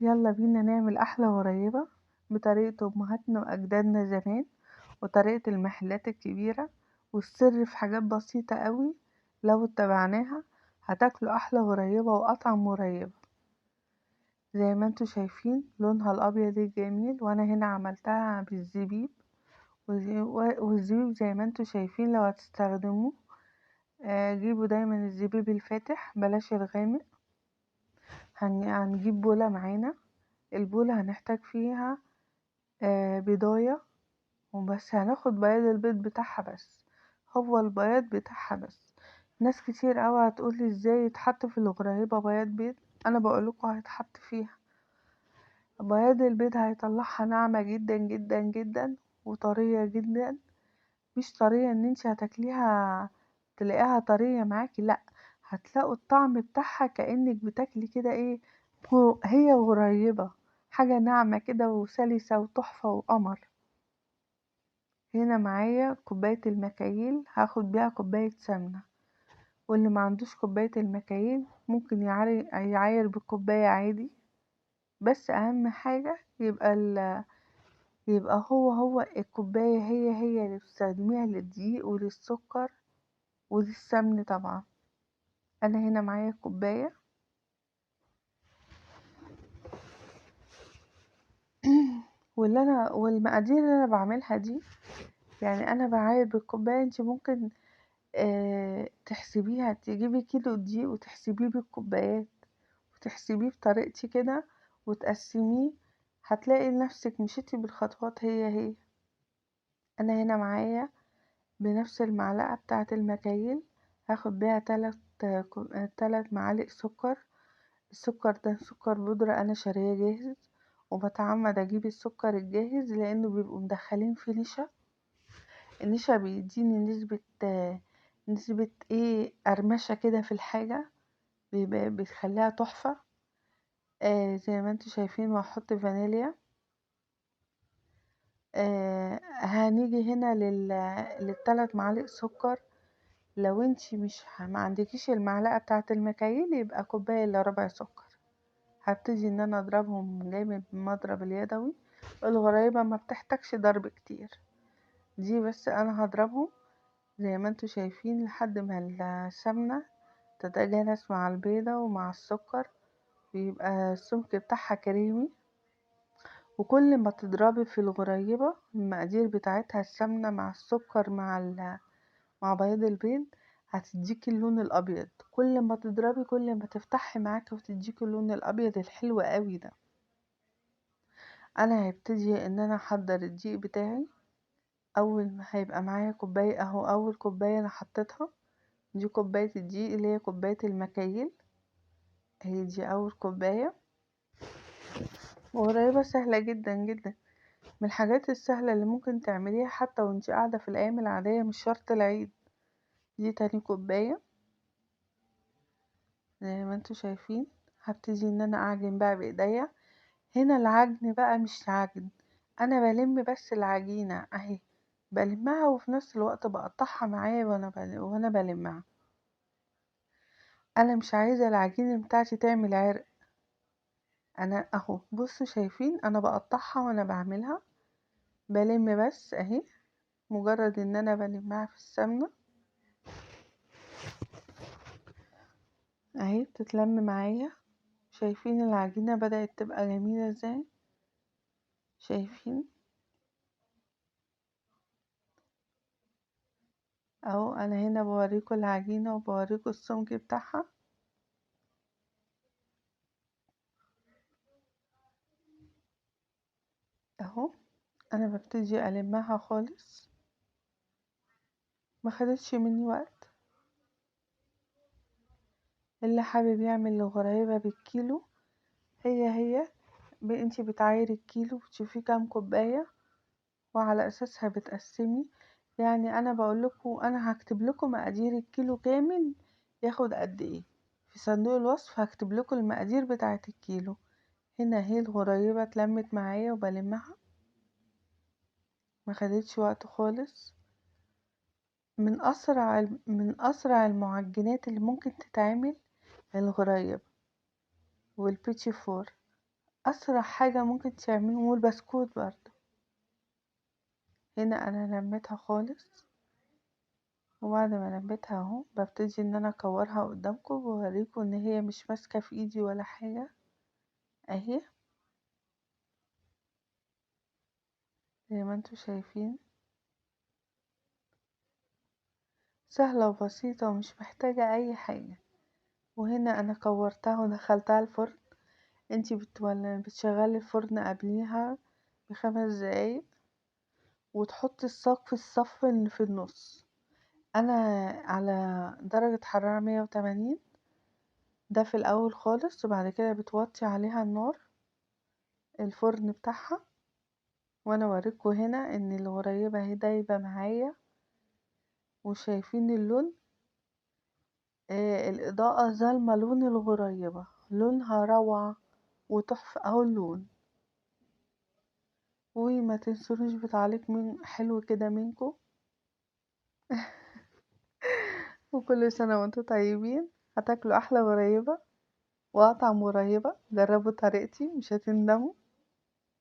يلا بينا نعمل أحلى غريبة بطريقة أمهاتنا وأجدادنا زمان، وطريقة المحلات الكبيرة، والسر في حاجات بسيطة قوي. لو اتبعناها هتاكلوا أحلى غريبة وأطعم غريبة. زي ما انتوا شايفين لونها الأبيض الجميل، وأنا هنا عملتها بالزبيب. والزبيب زي ما انتوا شايفين لو هتستخدموه جيبوا دايما الزبيب الفاتح بلاش الغامق. هنجيب بولة معانا. البولة هنحتاج فيها بيضاية وبس، هناخد بياض البيض بتاعها بس، هو البياض بتاعها بس. ناس كتير اوي هتقولي ازاي يتحط في الغريبة بياض بيض، انا بقولكوا هيتحط فيها. بياض البيض هيطلعها ناعمة جدا جدا جدا وطرية جدا. مش طرية ان انتي هتاكليها تلاقيها طرية معاكي، لا، هتلاقوا الطعم بتاعها كأنك بتاكلي كده ايه، هي غريبة، حاجة ناعمة كده وسلسة وتحفة وقمر. هنا معايا كوباية المكاييل، هاخد بيها كوباية سمنة. واللي ما عندوش كوباية المكاييل ممكن يعاير بالكوباية عادي. بس اهم حاجة يبقى هو الكوباية هي اللي بتستخدميها للدقيق وللسكر وللسمن طبعا. انا هنا معايا كوباية والمقادير اللي انا بعملها دي، يعني انا بعاير بالكوباية. انت ممكن تحسبيها، تجيبي كيلو دقيق وتحسبيه بالكوبايات وتحسبيه بطريقتي كده وتقسميه، هتلاقي نفسك مشيتي بالخطوات هي. انا هنا معايا بنفس المعلقة بتاعة المكاييل هاخد بيها 3 معالق سكر. السكر ده سكر بودرة انا شاريه جاهز، وبتعمد اجيب السكر الجاهز لانه بيبقوا مدخلين فيه نشا. النشا بيديني نسبة ايه قرمشة كده في الحاجة، بتخليها تحفة. زي ما انتوا شايفين، وهحط فانيليا. هنيجي هنا لل3 معالق سكر. لو انتي مش ما عندكيش المعلقة بتاعة المكاييل يبقى كوباية الا ربع سكر. هبتدي ان انا اضربهم جامد بالمضرب اليدوي. الغرايبة ما بتحتاجش ضرب كتير، دي بس انا هضربهم زي ما انتوا شايفين لحد ما السمنة تتجانس مع البيضة ومع السكر، ويبقى السمك بتاعها كريمي. وكل ما تضربي في الغريبة المقادير بتاعتها السمنة مع السكر مع بياض البيض هتديكي اللون الابيض. كل ما تضربي كل ما تفتحي معاكي وتديكي اللون الابيض الحلو قوي ده. انا هبتدي ان انا احضر الدقيق بتاعي. اول ما هيبقى معايا كوبايه اهو، اول كوبايه انا حطيتها دي كوبايه الدقيق اللي هي كوبايه المكاييل، هي دي اول كوبايه. وقريبه سهله جدا جدا، من الحاجات السهله اللي ممكن تعمليها حتى وانتي قاعده في الايام العاديه، مش شرط العيد. دي تاني كوبايه. زي ما انتوا شايفين هبتدي ان انا اعجن بقى بايديا. هنا العجن بقى مش عجن، انا بلم بس العجينه اهي، بلمها وفي نفس الوقت بقطعها معايا وانا بلمها. انا مش عايزه العجينه بتاعتي تعمل عرق. انا اهو بصوا شايفين انا بقطعها وانا بعملها، بلم بس اهي، مجرد ان انا بلمها في السمنه اهي بتتلم معايا. شايفين العجينه بدأت تبقى جميله ازاي؟ شايفين اهو، انا هنا بوريكم العجينه وبوريكم السمك بتاعها اهو. انا ببتدي المها خالص، ما خدتش مني وقت. اللي حابب يعمل الغريبه بالكيلو، هي انتي بتعايري الكيلو بتشوفيه كام كوبايه وعلى اساسها بتقسمي. يعني انا بقولكوا انا هكتب لكم مقادير الكيلو كامل ياخد قد ايه في صندوق الوصف، هكتب لكم المقادير بتاعه الكيلو. هنا هي الغريبه اتلمت معايا وبلمها، ما خدتش وقت خالص. من اسرع المعجنات اللي ممكن تتعمل الغريب والبيتي فور. اسرع حاجة ممكن تعملهم والبسكوت برضه. هنا انا لميتها خالص، وبعد ما لميتها اهو ببتدي ان انا اكورها قدامكم وبوريكم ان هي مش ماسكة في ايدي ولا حاجة اهي، زي ما انتوا شايفين سهلة وبسيطة ومش محتاجة اي حاجة. وهنا انا كورتها ودخلتها الفرن. انتي بتشغلي الفرن قبليها ب5 دقايق، وتحطي الصاج في الصف اللي في النص. انا على درجة حرارة 180، ده في الاول خالص، وبعد كده بتوطي عليها النار الفرن بتاعها. وانا اوريكم هنا ان الغريبة اهي دايبة معايا، وشايفين اللون، الاضاءة ظالمة لون الغريبة، لونها روعة وتحفة اهو اللون. وما تنسونيش بتعليق من حلو كده منكم. وكل سنة وانتم طيبين. هتاكلوا احلى غريبة واطعم غريبة، جربوا طريقتي مش هتندموا.